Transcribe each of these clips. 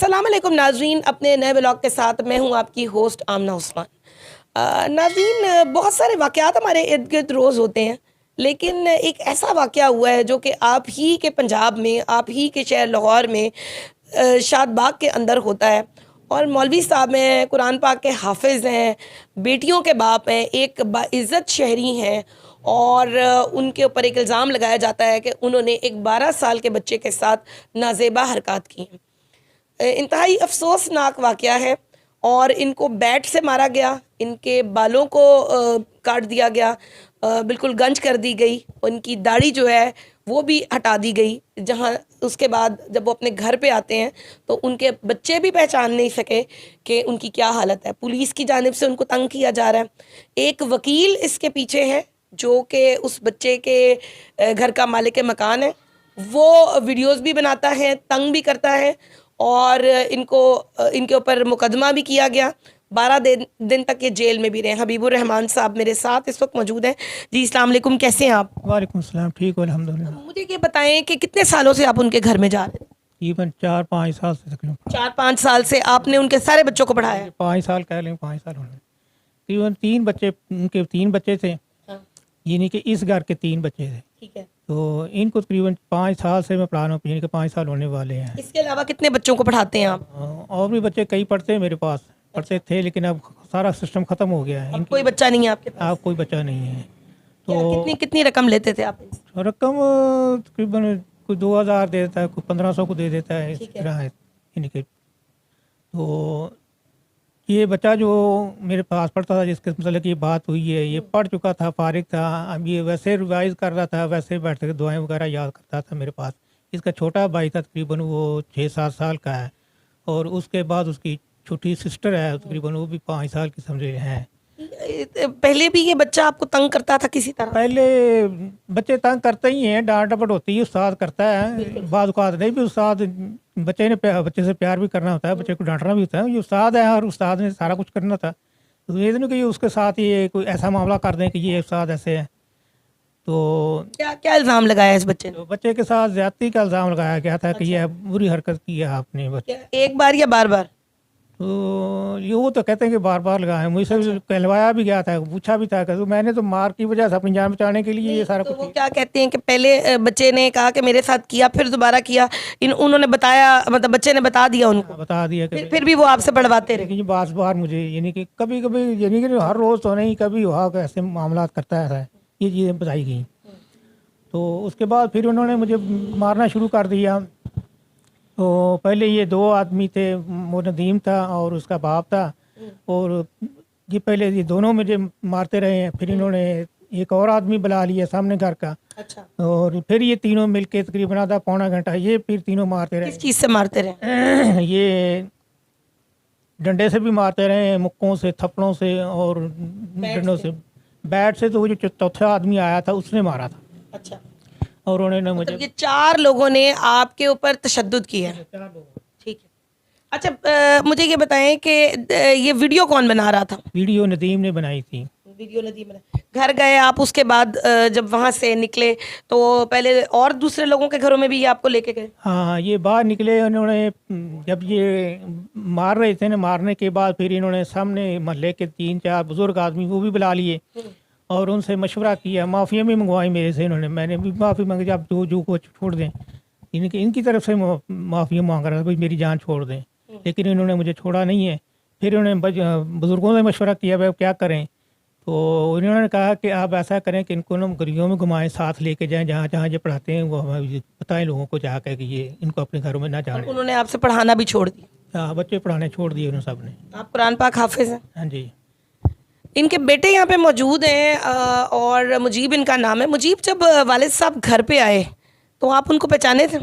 अस्सलाम वालेकुम नाज़रीन, अपने नए व्लॉग के साथ मैं हूं आपकी होस्ट आमना उस्मान। नाज़रीन, बहुत सारे वाक़यात हमारे इर्द गिर्द रोज़ होते हैं, लेकिन एक ऐसा वाक़या हुआ है जो कि आप ही के पंजाब में, आप ही के शहर लाहौर में शादबाग के अंदर होता है। और मौलवी साहब हैं, कुरान पाक के हाफिज़ हैं, बेटियों के बाप हैं, एक बाइज़्ज़त शहरी हैं और उनके ऊपर एक इल्ज़ाम लगाया जाता है कि उन्होंने एक 12 साल के बच्चे के साथ नाजेबा हरकत की हैं। इंतहाई अफसोसनाक वाक़या है और इनको बैट से मारा गया, इनके बालों को काट दिया गया, बिल्कुल गंज कर दी गई, उनकी दाढ़ी जो है वो भी हटा दी गई। जहाँ उसके बाद जब वो अपने घर पे आते हैं तो उनके बच्चे भी पहचान नहीं सके कि उनकी क्या हालत है। पुलिस की जानिब से उनको तंग किया जा रहा है। एक वकील इसके पीछे है जो कि उस बच्चे के घर का मालिक मकान है, वो वीडियोस भी बनाता है, तंग भी करता है और इनके ऊपर मुकदमा भी किया गया। 12 दिन तक ये जेल में भी रहे। हबीबुर रहमान साहब मेरे साथ इस वक्त मौजूद हैं। जी अस्सलाम वालेकुम, कैसे हैं आप? वालेकुम सलाम, ठीक हो अल्हम्दुलिल्लाह। मुझे ये बताएं कि कितने सालों से आप उनके घर में जा रहे हैं? तकरीबन 4-5 साल से तकरीबन 4-5 साल से आपने उनके सारे बच्चों को पढ़ाया है? 5 साल कह लें, 5 साल होने। तकरीबन 3 बच्चे, उनके 3 बच्चे थे, हाँ, यानी कि इस घर के 3 बच्चे थे। ठीक है। तो इनको तकरीबन 5 साल से मैं पढ़ा रहा हूँ, यानी कि 5 साल होने वाले हैं। इसके अलावा कितने बच्चों को पढ़ाते हैं आप? और भी बच्चे कई पढ़ते हैं मेरे पास, पढ़ते थे, लेकिन अब सारा सिस्टम ख़त्म हो गया है। अब कोई बच्चा नहीं है आपके पास? अब कोई बच्चा नहीं है। क्या, तो कितनी कितनी रकम लेते थे आप? रकम तकरीबन कोई 2000 दे देता है, कोई 1500 को दे देता है, इस ठीक है। तरह है। यानी कि तो ये बच्चा जो मेरे पास पढ़ता था, जिसके मतलब की बात हुई है, ये पढ़ चुका था, फारिग था। अब ये वैसे रिवाइज कर रहा था, वैसे बैठ कर दुआएं वगैरह याद करता था मेरे पास। इसका छोटा भाई था, तकरीबन वो 6-7 साल का है, और उसके बाद उसकी छोटी सिस्टर है, तकरीबन वो भी 5 साल की समझ हैं। पहले भी ये बच्चा आपको तंग करता था किसी तरह? पहले बच्चे तंग करते ही हैं, डांट डपट होती है, उस्ताद करता है, बाद औक़ात नहीं भी उस्ताद बच्चे से प्यार भी करना होता है, बच्चे को डांटना भी होता है। ये उस्ताद है और उस्ताद ने सारा कुछ करना था। तो ये नहीं कि ये उसके साथ ये कोई ऐसा मामला कर दें कि ये उस्ताद ऐसे है। तो क्या क्या इल्ज़ाम लगाया इस बच्चे ने? तो बच्चे के साथ ज्यादती का इल्ज़ाम लगाया गया था कि अच्छा। ये बुरी हरकत की है आपने बच्चे। क्या एक बार या बार बार? तो ये वो तो कहते हैं कि बार बार लगाए, मुझसे कहलवाया भी गया था, पूछा भी था कि तो मैंने तो मार की वजह से अपनी जान बचाने के लिए ये सारा तो वो कुछ। क्या कहते हैं कि पहले बच्चे ने कहा कि मेरे साथ किया, फिर दोबारा किया, उन्होंने बताया, मतलब बच्चे ने बता दिया उनको? बता दिया कि फिर भी वो आपसे पढ़वाते रहे? लेकिन ये बार बार मुझे, यानी कि कभी कभी, यानी कि हर रोज़ तो नहीं, कभी हुआ कि ऐसे मामला करता है, ये चीज़ें बताई गई। तो उसके बाद फिर उन्होंने मुझे मारना शुरू कर दिया। तो पहले ये 2 आदमी थे, वो नदीम था और उसका बाप था, और ये पहले ये दोनों मुझे मारते रहे हैं। फिर इन्होंने एक और आदमी बुला लिया सामने घर का, अच्छा। और फिर ये तीनों मिलके तकरीबन आधा पौना घंटा ये फिर तीनों मारते किस रहे। चीज़ से मारते रहे? ये डंडे से भी मारते रहे, मुक्कों से, थप्पड़ों से और डंडों से। बैट से तो वो जो चौथा आदमी आया था उसने मारा था, अच्छा, और उन्होंने मुझे मतलब ये 4 लोगों ने आपके ऊपर तशद्दुद किया है? ठीक है। अच्छा, मुझे ये बताएं कि ये वीडियो कौन बना रहा था? वीडियो नदीम ने बनाई थी। वीडियो नदी में घर गए आप, उसके बाद जब वहां से निकले तो पहले और दूसरे लोगों के घरों में भी ये आपको लेके गए? हाँ, ये बाहर निकले, उन्होंने जब ये मार रहे थे ना, मारने के बाद फिर इन्होंने सामने मोहल्ले के 3-4 बुजुर्ग आदमी वो भी बुला लिए और उनसे मशवरा किया, माफ़िया भी मंगवाई मेरे से इन्होंने। मैंने भी माफ़ी मांगी, आप जो को छोड़ दें। इनकी तरफ से माफ़िया मांग रहा था, भाई मेरी जान छोड़ दें, लेकिन इन्होंने मुझे छोड़ा नहीं है। फिर उन्होंने बुज़ुर्गों से मशवरा किया, भाई क्या करें। तो उन्होंने कहा कि आप ऐसा करें कि इनको ना गलियों में घुमाएं, साथ लेके जाएं, जहाँ जहाँ ये पढ़ाते हैं वो हमें बताएं लोगों को जाकर कि ये इनको अपने घरों में ना जाने। उन्होंने आपसे पढ़ाना भी छोड़ दिया? हाँ, बच्चे पढ़ाने छोड़ दिए उन्होंने सब ने। आप कुरान पाक हाफिज हैं? हाँ जी। इनके बेटे यहाँ पे मौजूद हैं और मुजीब इनका नाम है। मुजीब, जब वालिद साहब घर पे आए तो आप उनको पहचाने थे?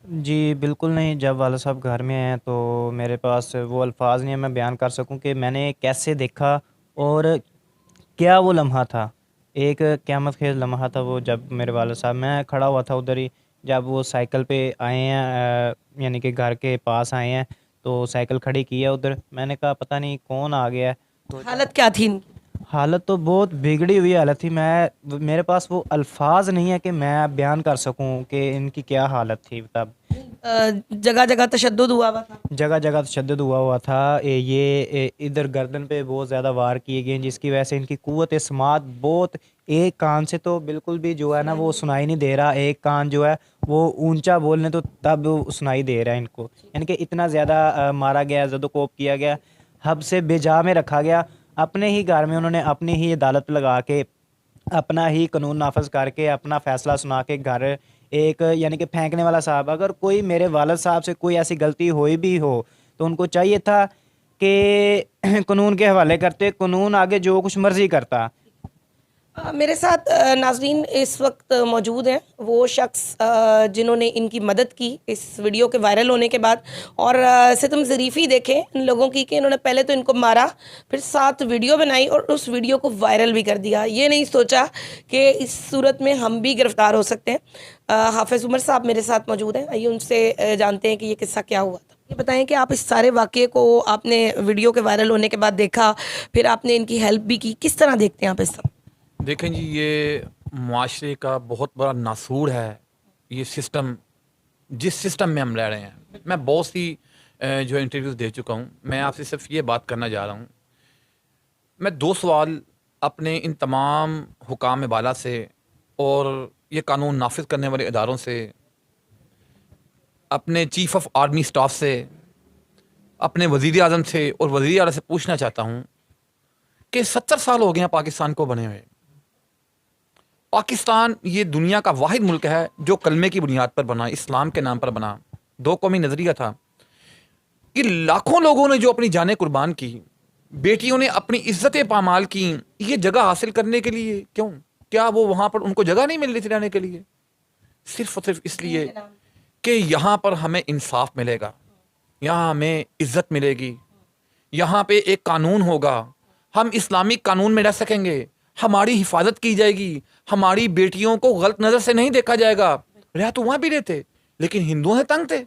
जी, बिल्कुल नहीं। जब वाला साहब घर में आए तो मेरे पास वो अल्फाज नहीं है मैं बयान कर सकूं कि मैंने कैसे देखा और क्या वो लम्हा था। एक क़यामत खेज़ लम्हा था वो, जब मेरे वालिद साहब, मैं खड़ा हुआ था उधर ही, जब वो साइकिल पे आए हैं, यानी कि घर के पास आए हैं, तो साइकिल खड़ी की है उधर। मैंने कहा पता नहीं कौन आ गया है। तो हालत क्या थी इनकी? हालत तो बहुत बिगड़ी हुई हालत थी। मेरे पास वो अल्फाज नहीं है कि मैं बयान कर सकूं कि इनकी क्या हालत थी तब। जगह जगह तशद्दुद हुआ था। जगह जगह तशद्दुद हुआ था। इधर गर्दन पे बहुत ज़्यादा वार किए गए हैं, जिसकी वजह से इनकी क़ुव्वत समात बहुत, एक कान से तो बिल्कुल भी जो है ना वो सुनाई नहीं दे रहा, एक कान जो है वो ऊंचा बोलने तो तब वो सुनाई दे रहा है इनको। यानी कि इतना ज़्यादा मारा गया, ज़दोकोप किया गया, हद से बेजा में रखा गया। अपने ही घर में उन्होंने अपनी ही अदालत लगा के, अपना ही कानून नाफज करके, अपना फ़ैसला सुना के घर एक यानी कि फेंकने वाला साहब। अगर कोई मेरे वालिद साहब से कोई ऐसी गलती हुई भी हो तो उनको चाहिए था कि कानून के हवाले करते, कानून आगे जो कुछ मर्ज़ी करता। मेरे साथ नाज़रीन इस वक्त मौजूद हैं वो शख्स जिन्होंने इनकी मदद की इस वीडियो के वायरल होने के बाद। और सितम ज़रीफ़ी देखें इन लोगों की कि इन्होंने पहले तो इनको मारा, फिर साथ वीडियो बनाई और उस वीडियो को वायरल भी कर दिया। ये नहीं सोचा कि इस सूरत में हम भी गिरफ़्तार हो सकते हैं। हाफिज़ उमर साहब मेरे साथ मौजूद हैं, आइए उनसे जानते हैं कि ये किस्सा क्या हुआ था। ये बताएं कि आप इस सारे वाक़े को आपने वीडियो के वायरल होने के बाद देखा, फिर आपने इनकी हेल्प भी की, किस तरह देखते हैं आप इस सब? देखें जी, ये मुआशरे का बहुत बड़ा नासूर है ये सिस्टम, जिस सिस्टम में हम रह रहे हैं। मैं बहुत सी जो इंटरव्यूज़ दे चुका हूँ। मैं आपसे सिर्फ ये बात करना चाह रहा हूँ। मैं 2 सवाल अपने इन तमाम हुकाम बाला से और ये कानून नाफिज करने वाले इदारों से, अपने चीफ़ ऑफ आर्मी स्टाफ से, अपने वज़ीर आज़म से और वज़ीर आला से पूछना चाहता हूँ कि 70 साल हो गए हैं पाकिस्तान को बने हुए। पाकिस्तान ये दुनिया का वाहिद मुल्क है जो कलमे की बुनियाद पर बना, इस्लाम के नाम पर बना। 2 कौमी नज़रिया था कि लाखों लोगों ने जो अपनी जानें कुर्बान की, बेटियों ने अपनी इज्जतें पामाल की ये जगह हासिल करने के लिए। क्यों? क्या वो वहाँ पर उनको जगह नहीं मिल रही थी रहने के लिए? सिर्फ और सिर्फ इसलिए कि यहाँ पर हमें इंसाफ मिलेगा, यहाँ हमें इज्जत मिलेगी, यहाँ पे एक कानून होगा, हम इस्लामिक कानून में रह सकेंगे, हमारी हिफाजत की जाएगी, हमारी बेटियों को गलत नज़र से नहीं देखा जाएगा। रह तो वहाँ भी रहे थे, लेकिन हिंदुओं से तंग थे।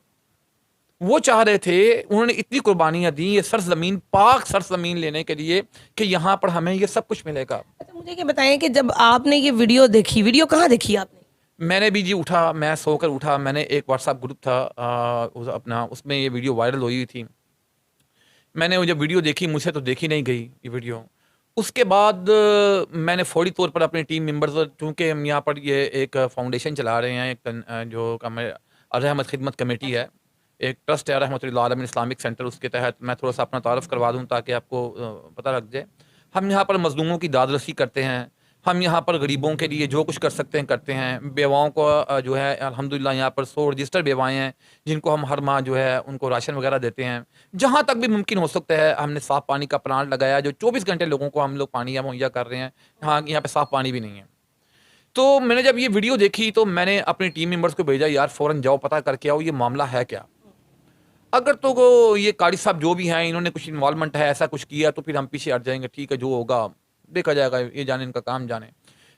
वो चाह रहे थे, उन्होंने इतनी कुर्बानियाँ दी ये सरजमीन, पाक सरजमीन लेने के लिए कि यहाँ पर हमें ये सब कुछ मिलेगा। अच्छा, मुझे ये बताएं कि जब आपने ये वीडियो देखी, वीडियो कहाँ देखी आपने? मैंने भी जी उठा, मैं सोकर उठा, मैंने एक व्हाट्सएप ग्रुप था अपना, उसमें ये वीडियो वायरल हुई थी। मैंने वो जब वीडियो देखी, मुझसे तो देखी नहीं गई ये वीडियो। उसके बाद मैंने फ़ौरी तौर पर अपने टीम मेंबर्स, चूँकि हम यहाँ पर ये एक फाउंडेशन चला रहे हैं, एक जो रहमत खिदमत कमेटी है, एक ट्रस्ट है रहमतुल्लाह आलमीन इस्लामिक सेंटर, उसके तहत मैं थोड़ा सा अपना तारुफ करवा दूँ ताकि आपको पता लग जाए। हम यहाँ पर मज़लूमों की दाद रसी करते हैं, हम यहाँ पर गरीबों के लिए जो कुछ कर सकते हैं करते हैं। बेवाओं को जो है अल्हम्दुलिल्लाह यहाँ पर 100 रजिस्टर्ड बेवाएँ हैं जिनको हम हर माह जो है उनको राशन वगैरह देते हैं। जहाँ तक भी मुमकिन हो सकता है हमने साफ़ पानी का प्लांट लगाया जो 24 घंटे लोगों को हम लोग पानी मुहैया कर रहे हैं। हाँ, यहाँ पे साफ़ पानी भी नहीं है। तो मैंने जब ये वीडियो देखी तो मैंने अपनी टीम मेंबर्स को भेजा, यार फ़ौरन जाओ पता करके आओ ये मामला है क्या। अगर तो ये कारी साहब जो भी हैं इन्होंने कुछ इन्वॉल्वमेंट है, ऐसा कुछ किया तो फिर हम पीछे हट जाएंगे, ठीक है जो होगा देखा जाएगा, ये जाने इनका काम जाने।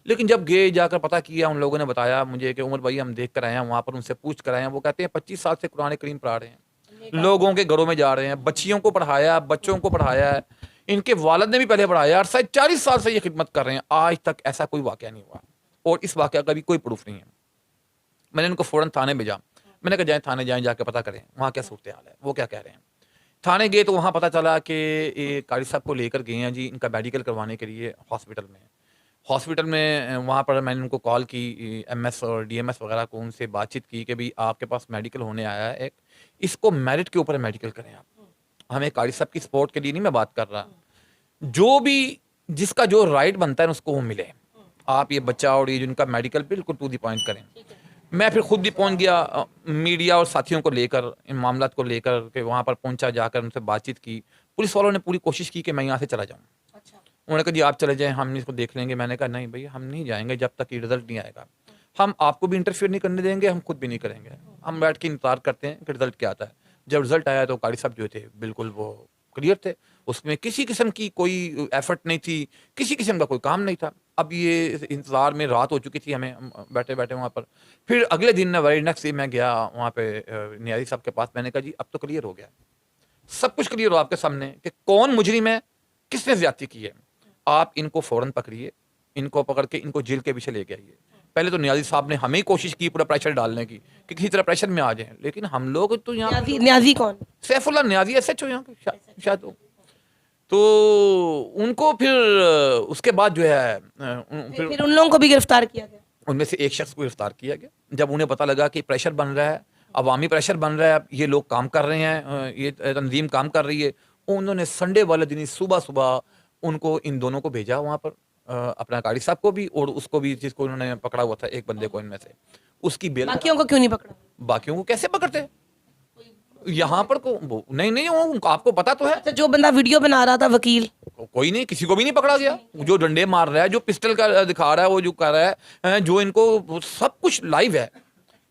लेकिन जब गए जाकर पता किया, उन लोगों ने बताया मुझे कि उमर भाई हम देख कर आए हैं, वहाँ पर उनसे पूछ कर आए हैं। वो कहते हैं 25 साल से कुरान करीम पढ़ा रहे हैं, लोगों के घरों में जा रहे हैं, बच्चियों को पढ़ाया, बच्चों को पढ़ाया है, इनके वालिद ने भी पहले पढ़ाया और शायद 40 साल से ये खिदमत कर रहे हैं। आज तक ऐसा कोई वाक़या नहीं हुआ और इस वाक़या का भी कोई प्रूफ नहीं है। मैंने इनको फ़ौरन थाने भेजा, मैंने कहा जाएँ थाने जाएँ, जाके पता करें वहाँ क्या सूरत हाल है, वो क्या कह रहे हैं। थाने गए तो वहाँ पता चला कि ये कारी साहब को लेकर गए हैं जी इनका मेडिकल करवाने के लिए हॉस्पिटल में। वहाँ पर मैंने उनको कॉल की, एमएस और डीएमएस वगैरह को, उनसे बातचीत की कि भाई आपके पास मेडिकल होने आया है एक, इसको मेरिट के ऊपर मेडिकल करें आप, हमें कारी साहब की सपोर्ट के लिए नहीं मैं बात कर रहा, जो भी जिसका जो राइट बनता है उसको वो मिले। आप ये बच्चा और ये जिनका मेडिकल बिल्कुल टू दी पॉइंट करें। मैं फिर खुद भी पहुंच गया मीडिया और साथियों को लेकर, इन मामला को लेकर के वहाँ पर पहुंचा, जाकर उनसे बातचीत की। पुलिस वालों ने पूरी कोशिश की कि मैं यहाँ से चला जाऊँ। अच्छा। उन्होंने कहा जी आप चले जाएं, हम इसको देख लेंगे। मैंने कहा नहीं भैया, हम नहीं जाएंगे जब तक ये रिजल्ट नहीं आएगा। हम आपको भी इंटरफेयर नहीं करने देंगे, हम खुद भी नहीं करेंगे। हम बैठ के इंतजार करते हैं कि रिजल्ट क्या आता है। जब रिजल्ट आया तो कारी साहब जो थे बिल्कुल वो क्लियर थे, उसमें किसी किस्म की कोई एफर्ट नहीं थी, किसी किस्म का कोई काम नहीं था। अब ये इंतज़ार में रात हो चुकी थी हमें बैठे बैठे वहाँ पर। फिर अगले दिन वेरी नेक्स्ट डे मैं गया वहाँ पे नियाज़ी साहब के पास। मैंने कहा जी अब तो क्लियर हो गया, सब कुछ क्लियर हो आपके सामने कि कौन मुजरिम है, किसने ज़्यादती की है। आप इनको फ़ौरन पकड़िए, इनको पकड़ के इनको जेल के पीछे लेके आइए। पहले तो नियाजी साहब ने हमें ही कोशिश की पूरा प्रेशर डालने की कि किसी तरह प्रेशर में आ जाए, लेकिन हम लोग तो यहाँ न्याजी न्याजी कौन? सैफुल्लाह नियाजी SHO यहाँ के शायद तो उनको फिर उसके बाद जो है फिर उन लोगों को भी गिरफ्तार किया गया। उनमें से एक शख्स को गिरफ्तार किया गया जब उन्हें पता लगा कि प्रेशर बन रहा है, अवामी प्रेशर बन रहा है, ये लोग काम कर रहे हैं, ये तंजीम काम कर रही है। उन्होंने संडे वाले दिन सुबह सुबह उनको इन दोनों को भेजा वहाँ पर, अपना कारी साहब को भी और उसको भी जिसको उन्होंने पकड़ा हुआ था, एक बंदे को इनमें से, उसकी बेल। बाकियों को क्यों नहीं पकड़ा? बाकियों को कैसे पकड़ते यहाँ पर नहीं वो आपको पता तो है। अच्छा, जो बंदा वीडियो बना रहा था वकील, कोई नहीं, किसी को भी नहीं पकड़ा गया। जो डंडे मार रहा है, जो पिस्टल का दिखा रहा है, वो जो कर रहा है, जो इनको सब कुछ लाइव है।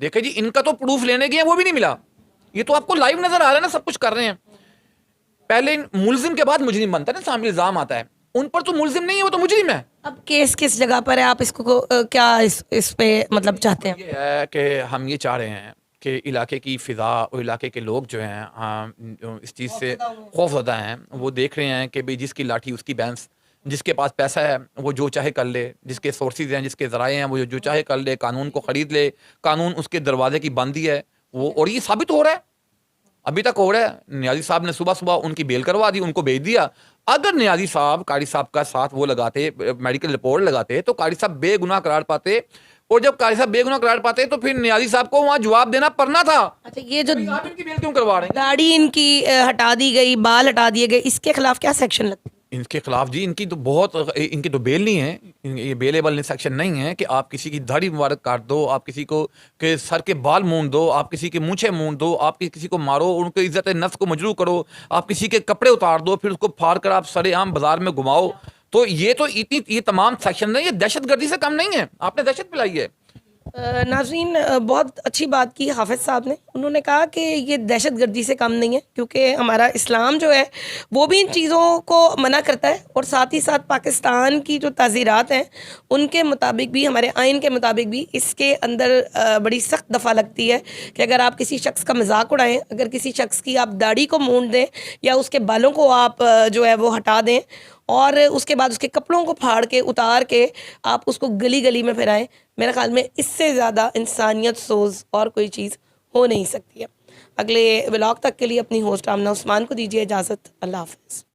देखे जी, इनका तो प्रूफ लेने गए वो भी नहीं मिला, ये तो आपको लाइव नजर आ रहा है ना, सब कुछ कर रहे हैं। पहले मुलजिम के बाद मुजरिम बनता है ना, सामने इल्जाम आता है, उन पर तो मुलजिम नहीं है, वो तो मुजरिम है। अब केस किस जगह पर है? आप इसको क्या इस पे मतलब चाहते हैं? ये है कि हम ये चाह रहे हैं कि इलाके की फ़िज़ा और इलाके के लोग जो हैं इस चीज़ से खौफज़दा हैं। वो देख रहे हैं कि भाई जिसकी लाठी उसकी भैंस, जिसके पास पैसा है वो जो चाहे कर ले, जिसके सोर्सेज हैं, जिसके ज़राए हैं, वो जो चाहे कर ले, कानून को ख़रीद ले, कानून उसके दरवाजे की बंदी है वो। और ये साबित हो रहा है, अभी तक हो रहा है। नियाजी साहब ने सुबह सुबह उनकी बेल करवा दी, उनको भेज दिया। अगर नियाजी साहब कारी साहब का साथ वो लगाते, मेडिकल रिपोर्ट लगाते, तो कारी साहब बेगुनाह करार पाते, और जब कारी साहब बेगुनाह करार पाते तो फिर नियाजी साहब को वहाँ जवाब देना पड़ना था। अच्छा, ये जो आप इनकी बेल क्यों करवा रहे हैं? दाढ़ी इनकी हटा दी गई, बाल हटा दिए गए, इसके खिलाफ क्या सेक्शन लगता है? इनके खिलाफ जी, इनकी तो बेल नहीं है, ये बेलेबल सेक्शन नहीं है कि आप किसी की दाढ़ी मुबारक काट दो, आप किसी को के सर के बाल मूंद दो, आप किसी के मूंछें मूंद दो, आप किसी को मारो, उनकी इज्जत नफ्स को मजरू करो, आप किसी के कपड़े उतार दो, फिर उसको फाड़ कर आप सरेआम बाजार में घुमाओ। तो ये तमाम सेक्शन है, ये दहशतगर्दी से कम नहीं है। आपने दहशत फैलाई है। नाज़रीन, बहुत अच्छी बात की हाफिज़ साहब ने। उन्होंने कहा कि ये दहशतगर्दी से कम नहीं है, क्योंकि हमारा इस्लाम जो है वो भी इन चीज़ों को मना करता है, और साथ ही साथ पाकिस्तान की जो ताज़ीरात हैं उनके मुताबिक भी, हमारे आइन के मुताबिक भी इसके अंदर बड़ी सख्त दफ़ा लगती है कि अगर आप किसी शख्स का मजाक उड़ाएं, अगर किसी शख्स की आप दाढ़ी को मूंद दें या उसके बालों को आप जो है वो हटा दें, और उसके बाद उसके कपड़ों को फाड़ के उतार के आप उसको गली गली में फिराएं, मेरे ख्याल में इससे ज़्यादा इंसानियत सोज़ और कोई चीज़ हो नहीं सकती है। अगले व्लॉग तक के लिए अपनी होस्ट आमना उस्मान को दीजिए इजाज़त। अल्लाह हाफ़िज़।